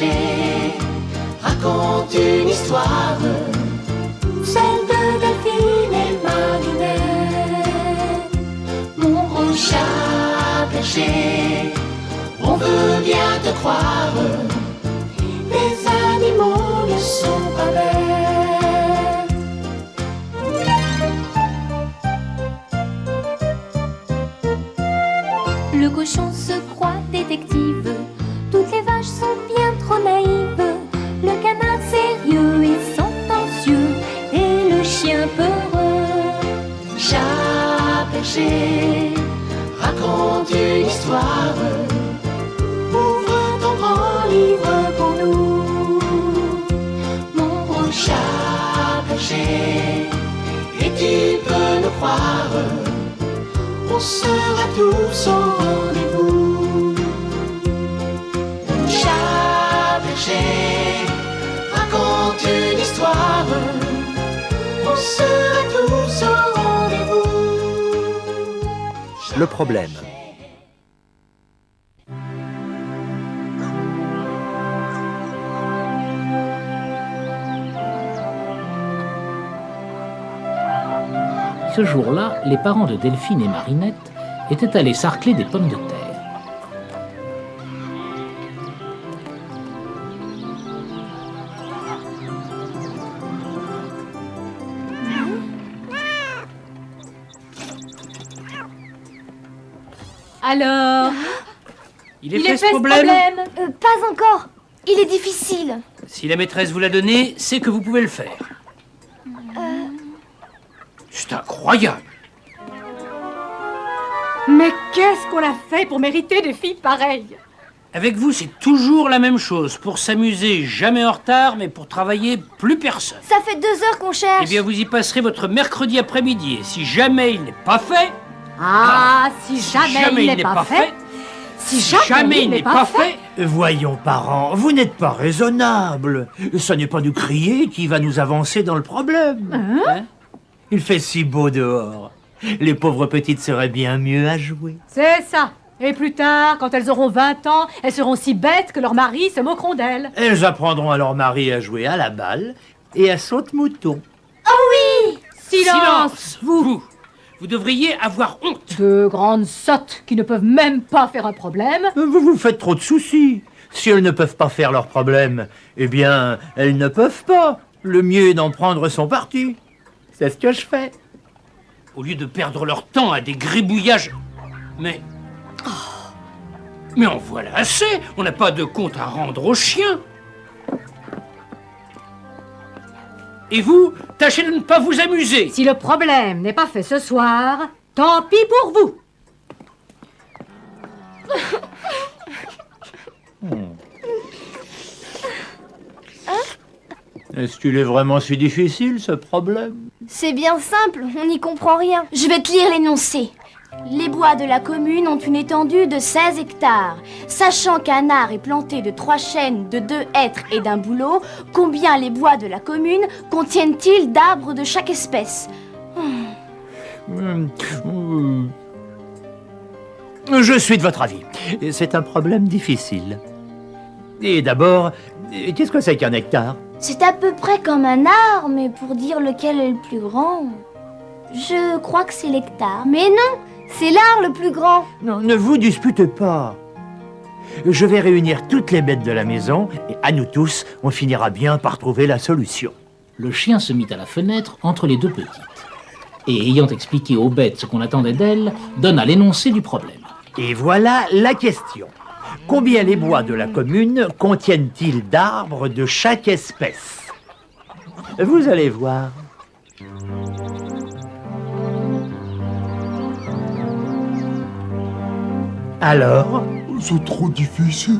perché raconte une histoire, celle de Delphine et Marinette. Mon gros chat perché, on veut bien te croire, les animaux ne sont pas bêtes. Le cochon se croit détective, toutes les vaches sont bien trop naïves, le canard sérieux et sentencieux, et le chien peureux. Chat perché, raconte une histoire, ouvre ton grand livre pour nous. Mon gros chat perché, et tu peux nous croire, on sera tous au rendez-vous. Chat perché, raconte une histoire, on sera tous au rendez-vous. Le problème. Ce jour-là, les parents de Delphine et Marinette étaient allés sarcler des pommes de terre. Alors, Il est fait ce problème. Pas encore. Il est difficile. Si la maîtresse vous l'a donné, c'est que vous pouvez le faire. C'est incroyable. Mais qu'est-ce qu'on a fait pour mériter des filles pareilles? Avec vous, c'est toujours la même chose. Pour s'amuser, jamais en retard, mais pour travailler, plus personne. Ça fait 2 heures qu'on cherche. Eh bien, vous y passerez votre mercredi après-midi. Et si jamais il n'est pas fait... Si jamais il n'est pas fait. Si jamais il n'est pas fait. Voyons, parents, vous n'êtes pas raisonnables. Ce n'est pas nous crier qui va nous avancer dans le problème. Hein? Il fait si beau dehors. Les pauvres petites seraient bien mieux à jouer. C'est ça. Et plus tard, quand elles auront 20 ans, elles seront si bêtes que leurs maris se moqueront d'elles. Elles apprendront à leur mari à jouer à la balle et à saute-mouton. Silence, Vous devriez avoir honte. Deux grandes sottes qui ne peuvent même pas faire un problème. Vous vous faites trop de soucis. Si elles ne peuvent pas faire leur problème, eh bien, elles ne peuvent pas. Le mieux est d'en prendre son parti. C'est ce que je fais. Au lieu de perdre leur temps à des gribouillages... Mais en voilà assez. On n'a pas de compte à rendre aux chiens. Et vous, tâchez de ne pas vous amuser. Si le problème n'est pas fait ce soir, tant pis pour vous. Est-ce qu'il est vraiment si difficile, ce problème? C'est bien simple, on n'y comprend rien. Je vais te lire l'énoncé. Les bois de la commune ont une étendue de 16 hectares. Sachant qu'un art est planté de 3 chênes, de 2 hêtres et d'un bouleau, combien les bois de la commune contiennent-ils d'arbres de chaque espèce? Je suis de votre avis. C'est un problème difficile. Et d'abord, qu'est-ce que c'est qu'un hectare? C'est à peu près comme un art, mais pour dire lequel est le plus grand, je crois que c'est l'hectare. Mais non, c'est l'art le plus grand. Non, ne vous disputez pas. Je vais réunir toutes les bêtes de la maison et à nous tous, on finira bien par trouver la solution. Le chien se mit à la fenêtre entre les deux petites. Et ayant expliqué aux bêtes ce qu'on attendait d'elles, donna l'énoncé du problème. Et voilà la question. Combien les bois de la commune contiennent-ils d'arbres de chaque espèce? Vous allez voir. Alors? C'est trop difficile.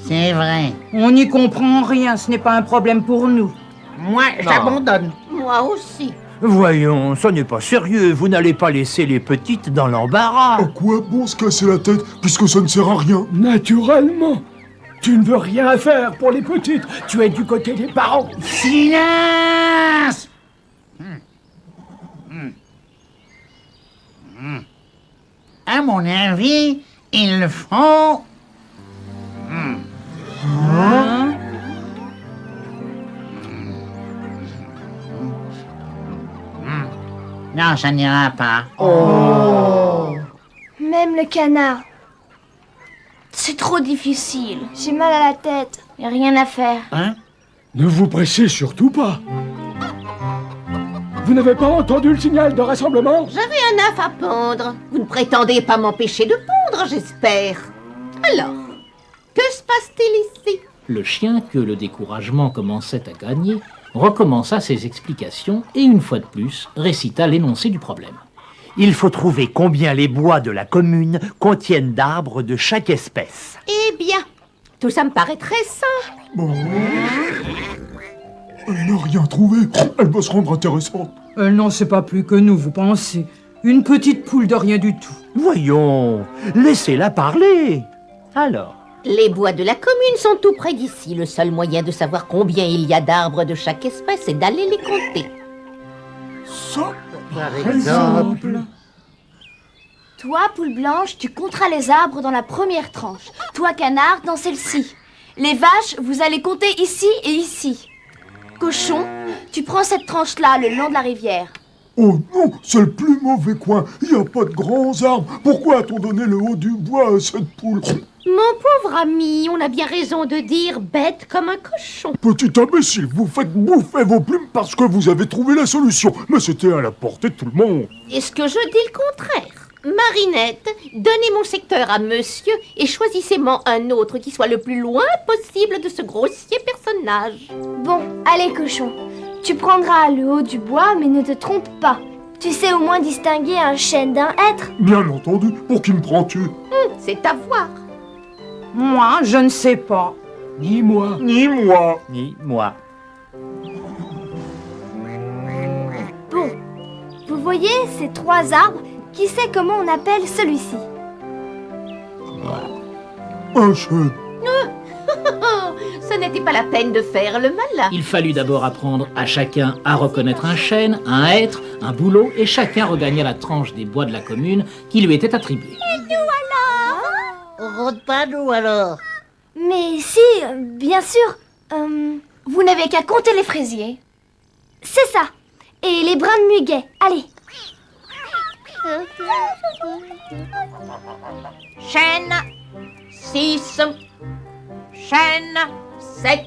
C'est vrai. On n'y comprend rien, ce n'est pas un problème pour nous. Moi, j'abandonne. Moi aussi. Voyons, ce n'est pas sérieux. Vous n'allez pas laisser les petites dans l'embarras. À quoi bon se casser la tête puisque ça ne sert à rien? Naturellement. Tu ne veux rien faire pour les petites. Tu es du côté des parents. Silence! À mon avis, il faut... Non, ça n'ira pas. Même le canard. C'est trop difficile. J'ai mal à la tête. Y a rien à faire. Ne vous pressez surtout pas. Vous n'avez pas entendu le signal de rassemblement? J'avais un œuf à pondre. Vous ne prétendez pas m'empêcher de pondre, j'espère. Alors, que se passe-t-il ici? Le chien, que le découragement commençait à gagner, recommença ses explications et, une fois de plus, récita l'énoncé du problème. Il faut trouver combien les bois de la commune contiennent d'arbres de chaque espèce. Eh bien, tout ça me paraît très simple. Bon. Elle n'a rien trouvé. Elle va se rendre intéressante. Elle n'en sait pas plus que nous, vous pensez. Une petite poule de rien du tout. Voyons, laissez-la parler. Alors, Les bois de la commune sont tout près d'ici. Le seul moyen de savoir combien il y a d'arbres de chaque espèce est d'aller les compter. Ça, Par exemple. Toi, poule blanche, tu compteras les arbres dans la première tranche. Toi, canard, dans celle-ci. Les vaches, vous allez compter ici et ici. Cochon, tu prends cette tranche-là le long de la rivière. oh non, c'est le plus mauvais coin. Il n'y a pas de grands arbres. Pourquoi a-t-on donné le haut du bois à cette poule? Mon pauvre ami, on a bien raison de dire bête comme un cochon. Petit imbécile, vous faites bouffer vos plumes parce que vous avez trouvé la solution. Mais c'était à la portée de tout le monde. Est-ce que je dis le contraire? Marinette, donnez mon secteur à monsieur et choisissez-moi un autre qui soit le plus loin possible de ce grossier personnage. Bon, allez, cochon. Tu prendras le haut du bois, mais ne te trompe pas. Tu sais au moins distinguer un chêne d'un hêtre. Bien entendu, pour qui me prends-tu? C'est à voir. Moi, je ne sais pas. Ni moi. Ni moi. ni moi. Bon, vous voyez ces trois arbres? Qui sait comment on appelle celui-ci? Un chêne. Ce n'était pas la peine de faire le malin. Il fallut d'abord apprendre à chacun à reconnaître un chêne, un hêtre, un bouleau, et chacun regagna la tranche des bois de la commune qui lui était attribuée. On rôde pas nous alors. Mais si, bien sûr. Vous n'avez qu'à compter les fraisiers. C'est ça. Et les brins de muguet. Allez. Chêne, 6. Chêne, 7.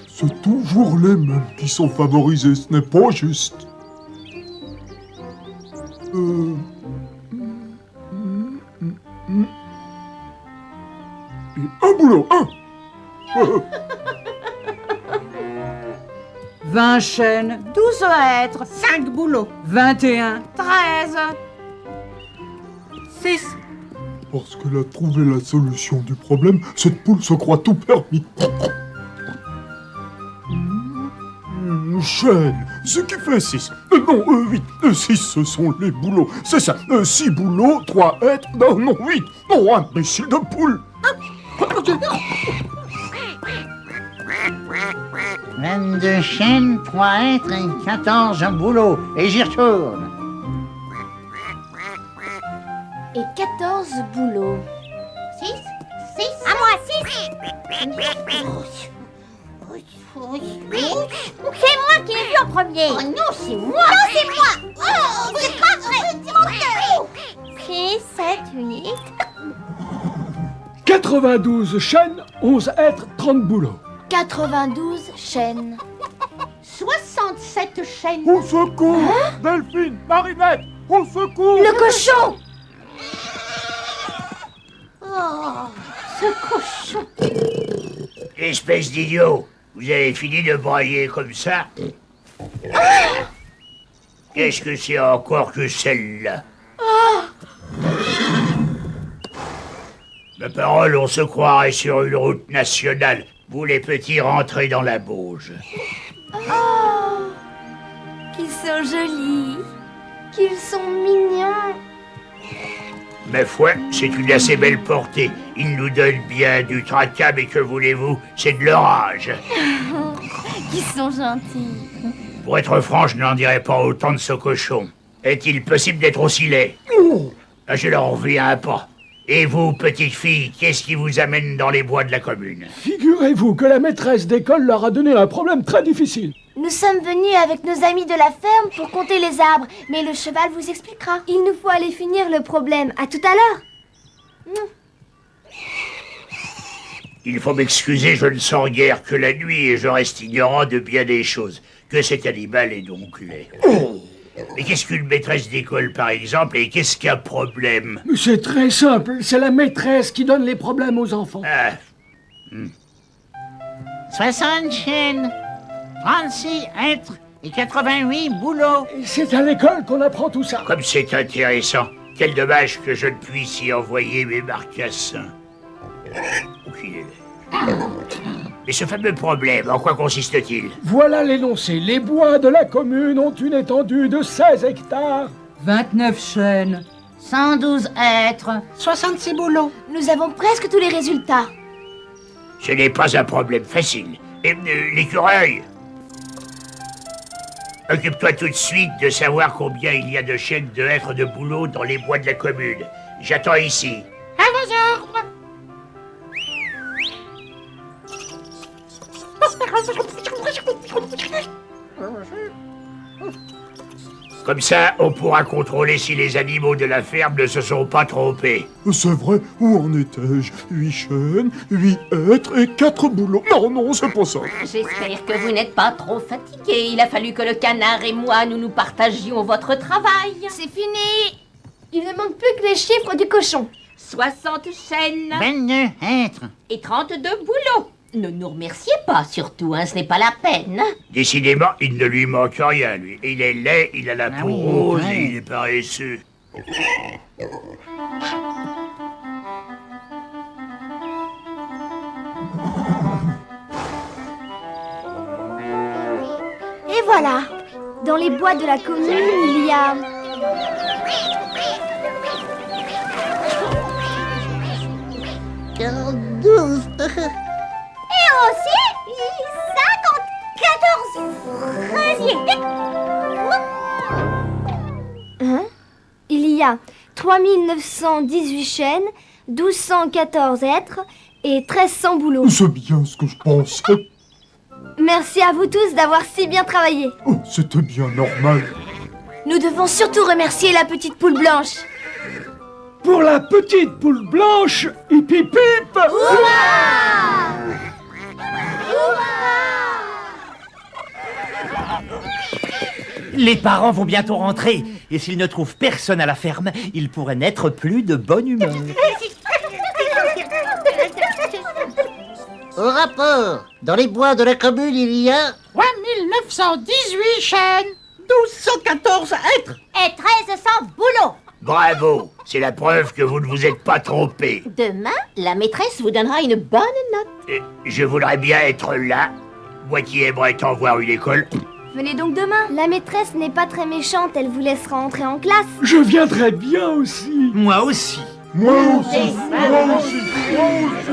C'est toujours les mêmes qui sont favorisés, ce n'est pas juste. Et un boulot, un. 20 chênes, 12 hêtres, 5 boulots. 21, 13. 6. Parce qu'elle a trouvé la solution du problème, cette poule se croit tout permis. Chêne, ce qui fait 6. Non, 8. 6, ce sont les boulots. C'est ça. 6 boulots, 3 êtres. Non, 8. Oh, imbécile de poule. 22 chênes, 3 êtres et 14 boulots. Et j'y retourne. Et 14 boulots. 6. À moi, 6. C'est moi qui l'ai vu en premier. Oh non, c'est moi. Non, c'est moi. Oh, c'est pas vrai. 6, 7, 8. 92 chênes, 11 êtres, 30 boulots. 92 chênes. 67 chênes. Au secours. Delphine, Marinette, au secours. Le cochon! Oh, ce cochon. Espèce d'idiot, vous avez fini de brailler comme ça? Qu'est-ce que c'est encore que celle-là? Ma parole, on se croirait sur une route nationale. Vous les petits rentrez dans la bauge. Qu'ils sont jolis. Qu'ils sont mignons. Ma foi, c'est une assez belle portée. Ils nous donnent bien du tracas, mais que voulez-vous? C'est de leur âge. Qu'ils sont gentils. Pour être franc, je n'en dirais pas autant de ce cochon. Est-il possible d'être aussi laid? Ah, je leur reviens pas. Et vous, petite fille, qu'est-ce qui vous amène dans les bois de la commune? Figurez-vous que la maîtresse d'école leur a donné un problème très difficile. Nous sommes venus avec nos amis de la ferme pour compter les arbres, mais le cheval vous expliquera. Il nous faut aller finir le problème. À tout à l'heure. Il faut m'excuser, je ne sors guère que la nuit et je reste ignorant de bien des choses. Que cet animal est donc laid. Mais qu'est-ce qu'une maîtresse d'école, par exemple, et qu'est-ce qu'un problème? C'est très simple, c'est la maîtresse qui donne les problèmes aux enfants. Ah, 60 chênes, 36 hêtres et 88 bouleaux. C'est à l'école qu'on apprend tout ça. comme c'est intéressant. Quel dommage que je ne puisse y envoyer mes marcassins. Oh, qu'il est laid. Mais ce fameux problème, en quoi consiste-t-il? Voilà l'énoncé. Les bois de la commune ont une étendue de 16 hectares. 29 chênes. 112 hêtres, 66 bouleaux. Nous avons presque tous les résultats. Ce n'est pas un problème facile. Et l'écureuil, occupe-toi tout de suite de savoir combien il y a de chênes, de hêtres, de bouleaux dans les bois de la commune. J'attends ici. À vos ordres. Comme ça, on pourra contrôler si les animaux de la ferme ne se sont pas trompés. C'est vrai, où en étais-je? 8 chênes, 8 hêtres et 4 bouleaux. Non, non, c'est pas ça. J'espère que vous n'êtes pas trop fatigué. Il a fallu que le canard et moi, nous partagions votre travail. C'est fini. Il ne manque plus que les chiffres du cochon. 60 chênes 22 hêtres. et 32 bouleaux. Ne nous remerciez pas, surtout, hein, ce n'est pas la peine. Décidément, il ne lui manque rien, lui. Il est laid, il a la peau oui, rose ouais. et il est paresseux. Et voilà. Dans les bois de la commune, il y a... Et aussi 54 fraisiers. Hein? Il y a 3918 chênes, 1214 hêtres et 1300 bouleaux. C'est bien ce que je pensais. Merci à vous tous d'avoir si bien travaillé. Oh, c'était bien normal. Nous devons surtout remercier la petite poule blanche. Pour la petite poule blanche, hip hip hip. Les parents vont bientôt rentrer, et s'ils ne trouvent personne à la ferme, ils pourraient n'être plus de bonne humeur. Au rapport, dans les bois de la commune, il y a 3918 chênes, 1214 hêtres. Et 1300 bouleaux. Bravo, c'est la preuve que vous ne vous êtes pas trompé. Demain, la maîtresse vous donnera une bonne note. Je voudrais bien être là. Moi qui aimerais tant voir une école. Venez donc demain. La maîtresse n'est pas très méchante, elle vous laissera entrer en classe. Je viendrai bien aussi. Moi aussi. Moi aussi, moi aussi, moi aussi.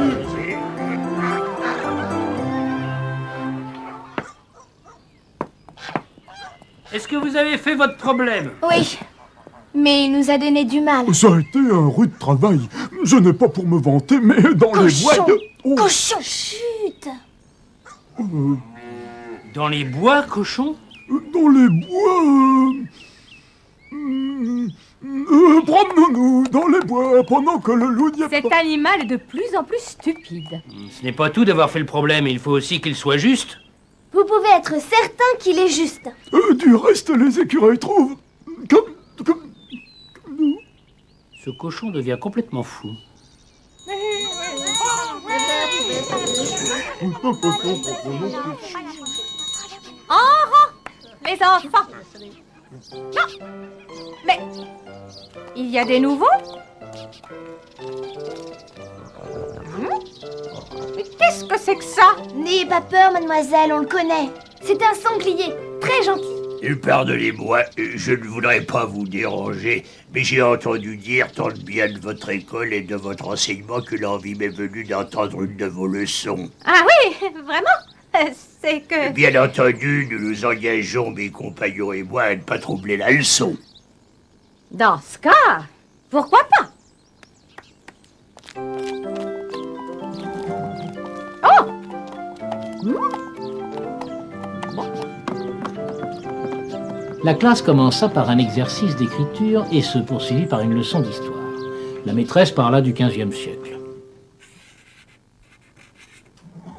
Est-ce que vous avez fait votre problème? Oui, mais il nous a donné du mal. Ça a été un rude travail. Je n'ai pas pour me vanter, mais dans les bois Cochon. de... Oh, Cochon, chut. Dans les bois, cochon? dans les bois... promenons-nous dans les bois pendant que le loup n'y est Cet pas. animal est de plus en plus stupide. Ce n'est pas tout d'avoir fait le problème, il faut aussi qu'il soit juste. Vous pouvez être certain qu'il est juste. Du reste, les écureuils trouvent... Comme nous. Ce cochon devient complètement fou. En rang, les enfants. Non. Mais il y a des nouveaux? Mais qu'est-ce que c'est que ça? N'ayez pas peur, mademoiselle, on le connaît. C'est un sanglier, très gentil. Pardonnez-moi, je ne voudrais pas vous déranger, mais j'ai entendu dire tant de bien de votre école et de votre enseignement que l'envie m'est venue d'entendre une de vos leçons. Ah oui, vraiment? C'est que... Bien entendu, nous nous engageons, mes compagnons et moi, à ne pas troubler la leçon. Dans ce cas, pourquoi pas? La classe commença par un exercice d'écriture et se poursuivit par une leçon d'histoire. La maîtresse parla du XVe siècle.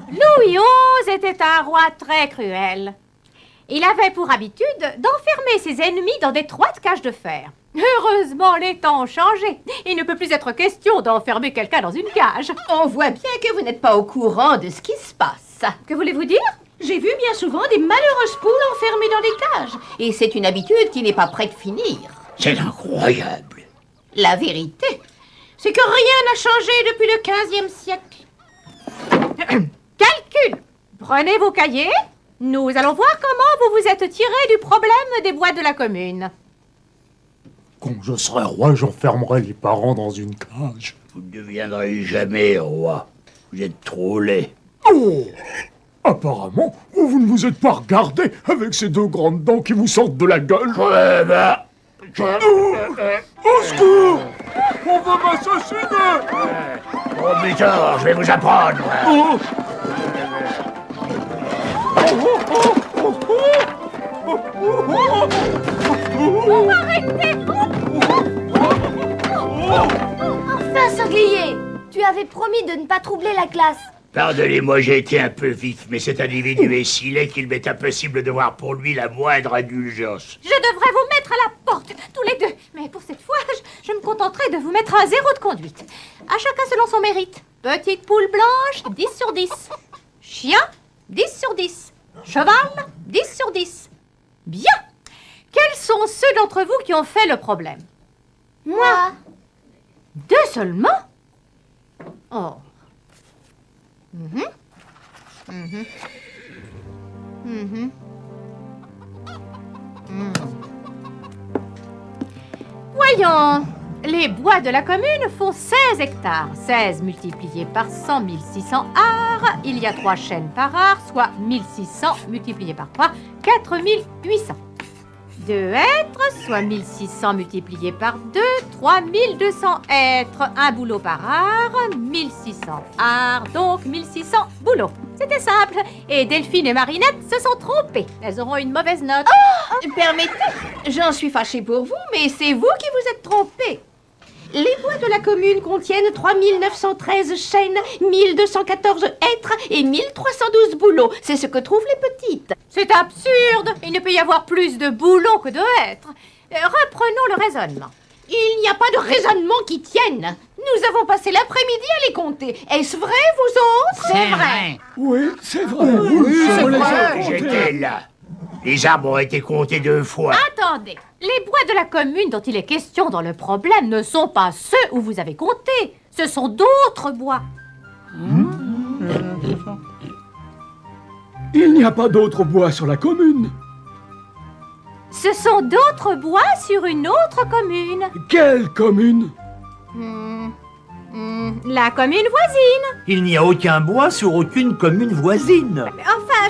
Louis XI était un roi très cruel. Il avait pour habitude d'enfermer ses ennemis dans d'étroites cages de fer. Heureusement, les temps ont changé. Il ne peut plus être question d'enfermer quelqu'un dans une cage. On voit bien que vous n'êtes pas au courant de ce qui se passe. Que voulez-vous dire? J'ai vu bien souvent des malheureuses poules enfermées dans des cages. Et c'est une habitude qui n'est pas près de finir. C'est incroyable. La vérité, c'est que rien n'a changé depuis le XVe siècle. Calcul. Prenez vos cahiers. Nous allons voir comment vous vous êtes tiré du problème des bois de la commune. Quand je serai roi, j'enfermerai les parents dans une cage. Vous ne deviendrez jamais roi. Vous êtes trop laid. Oh! Apparemment, vous ne vous êtes pas regardé avec ces deux grandes dents qui vous sortent de la gueule. Au secours! On va m'assassiner! Oh, Métor, je vais vous apprendre. Oh! Enfin, sanglier! Tu avais promis de ne pas troubler la classe. Pardonnez-moi, j'ai été un peu vif, mais cet individu est si laid qu'il m'est impossible de voir pour lui la moindre indulgence. Je devrais vous mettre à la porte, tous les deux. Mais pour cette fois, je me contenterai de vous mettre à 0 de conduite. À chacun selon son mérite. Petite poule blanche, 10 sur 10. Chien, 10 sur 10. Cheval, 10 sur 10. Bien. Quels sont ceux d'entre vous qui ont fait le problème? Moi. 2 seulement? Oh. Voyons, les bois de la commune font 16 hectares. 16 multiplié par 100, 1600 arts. Il y a 3 chênes par art, soit 1600 multiplié par 3, 4800. 2 hêtres, soit 1600 multiplié par 2, 3200 hêtres. Un boulot par art, 1600 arts, donc 1600 boulots. C'était simple. Et Delphine et Marinette se sont trompées. Elles auront une mauvaise note. Permettez, j'en suis fâchée pour vous, mais c'est vous qui vous êtes trompés. Les bois de la commune contiennent 3913 chênes, 1214 hêtres et 1312 bouleaux. C'est ce que trouvent les petites. C'est absurde. Il ne peut y avoir plus de boulots que de hêtres. Reprenons le raisonnement. Il n'y a pas de raisonnement qui tienne. Nous avons passé l'après-midi à les compter. Est-ce vrai, vous autres? C'est vrai. Oui, c'est vrai. Oui, c'est vrai. J'étais là. Les arbres ont été comptés 2 fois. Attendez. Les bois de la commune dont il est question dans le problème ne sont pas ceux où vous avez compté. Ce sont d'autres bois. Il n'y a pas d'autres bois sur la commune. Ce sont d'autres bois sur une autre commune. Quelle commune? La commune voisine. Il n'y a aucun bois sur aucune commune voisine. Enfin,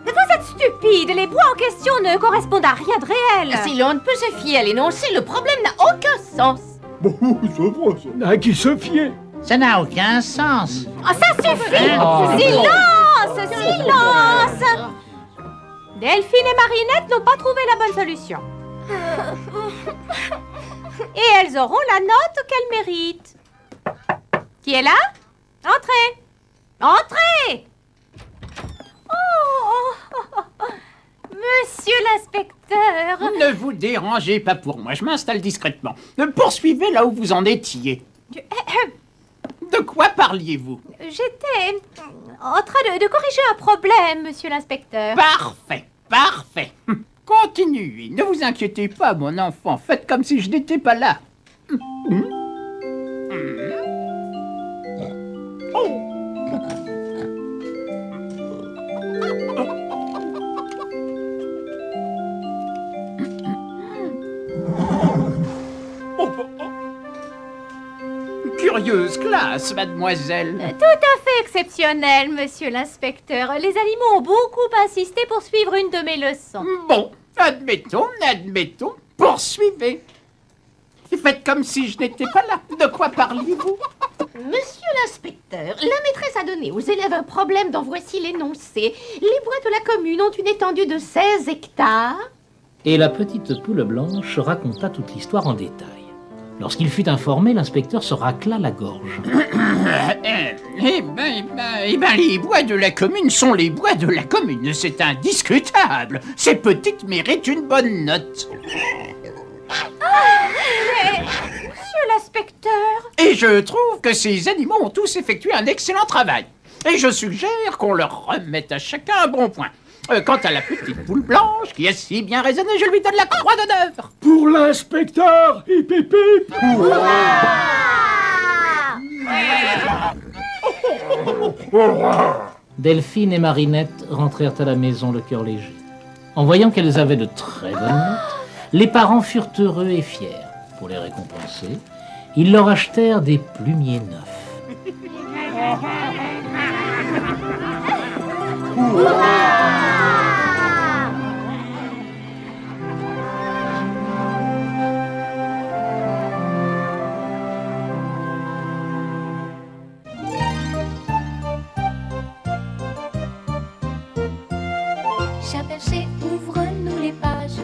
vous êtes stupide. Les bois en question ne correspondent à rien de réel. Si l'on ne peut se fier à l'énoncé, le problème n'a aucun sens. Bon, c'est vrai, ça. À qui se fier? Ça n'a aucun sens. Oh, ça suffit. Silence, silence. Delphine et Marinette n'ont pas trouvé la bonne solution. Et elles auront la note qu'elles méritent. Qui est là? Entrez. Entrez. Monsieur l'inspecteur. Ne vous dérangez pas pour moi, je m'installe discrètement. Poursuivez là où vous en étiez. De quoi parliez-vous? J'étais en train de corriger un problème, monsieur l'inspecteur. Parfait, parfait. Continuez, ne vous inquiétez pas, mon enfant. Faites comme si je n'étais pas là. Curieuse classe, mademoiselle. Tout à fait exceptionnel, monsieur l'inspecteur. Les animaux ont beaucoup insisté pour suivre une de mes leçons. Bon, admettons. Poursuivez. Faites comme si je n'étais pas là. De quoi parliez-vous? Monsieur l'inspecteur, inspecteur, la maîtresse a donné aux élèves un problème dont voici l'énoncé. Les bois de la commune ont une étendue de 16 hectares. Et la petite poule blanche raconta toute l'histoire en détail. Lorsqu'il fut informé, l'inspecteur se racla la gorge. Eh ben, les bois de la commune sont les bois de la commune, c'est indiscutable. Ces petites méritent une bonne note. Monsieur l'inspecteur! Et je trouve que ces animaux ont tous effectué un excellent travail. Et je suggère qu'on leur remette à chacun un bon point. Quant à la petite poule blanche, qui a si bien raisonné, je lui donne la croix d'honneur. Pour l'inspecteur, hip hip hip. Delphine et Marinette rentrèrent à la maison le cœur léger. En voyant qu'elles avaient de très bonnes notes, les parents furent heureux et fiers. Pour les récompenser, ils leur achetèrent des plumiers neufs. Chat perché, ouvre-nous les pages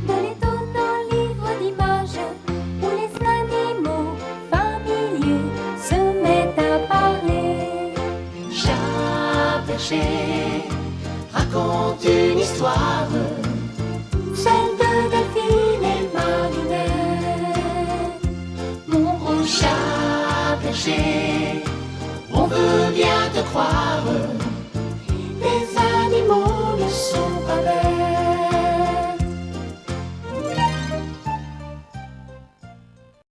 de l'étonnant livre d'images où les animaux familiers se mettent à parler. Chat perché, raconte une histoire